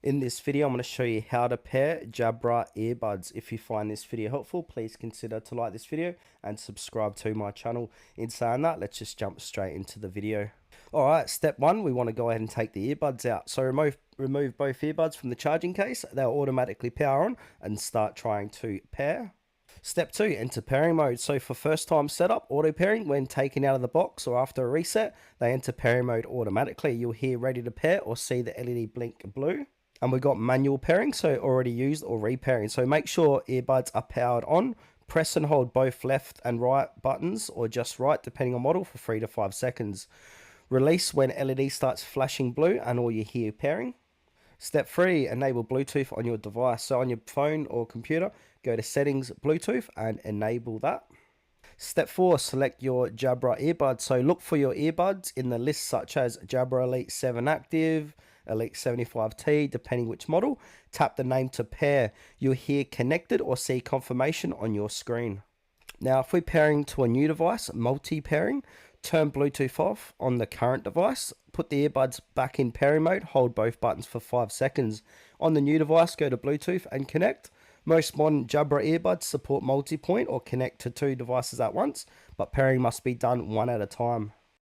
In this video, I'm going to show you how to pair Jabra earbuds. If you find this video helpful, please consider to like this video and subscribe to my channel. In saying that, let's just jump straight into the video. Alright, step one, we want to go ahead and take the earbuds out. So remove both earbuds from the charging case. They'll automatically power on and start trying to pair. Step 2, enter pairing mode. So for first time setup, auto pairing, when taken out of the box or after a reset, they enter pairing mode automatically. You'll hear ready to pair or see the LED blink blue. And we've got manual pairing, so already used or repairing. So make sure earbuds are powered on. Press and hold both left and right buttons or just right depending on model for 3 to 5 seconds. Release when LED starts flashing blue and all you hear pairing. Step 3, enable Bluetooth on your device. So on your phone or computer, go to settings, Bluetooth, and enable that. Step 4, select your Jabra earbuds. So look for your earbuds in the list such as Jabra Elite 7 Active, Elite 75T, depending which model. Tap the name to pair. You'll hear connected or see confirmation on your screen. Now if we're pairing to a new device, multi-pairing, turn Bluetooth off on the current device, put the earbuds back in pairing mode, hold both buttons for 5 seconds. On the new device, go to Bluetooth and connect. Most modern Jabra earbuds support multi-point or connect to 2 devices at once, but pairing must be done one at a time.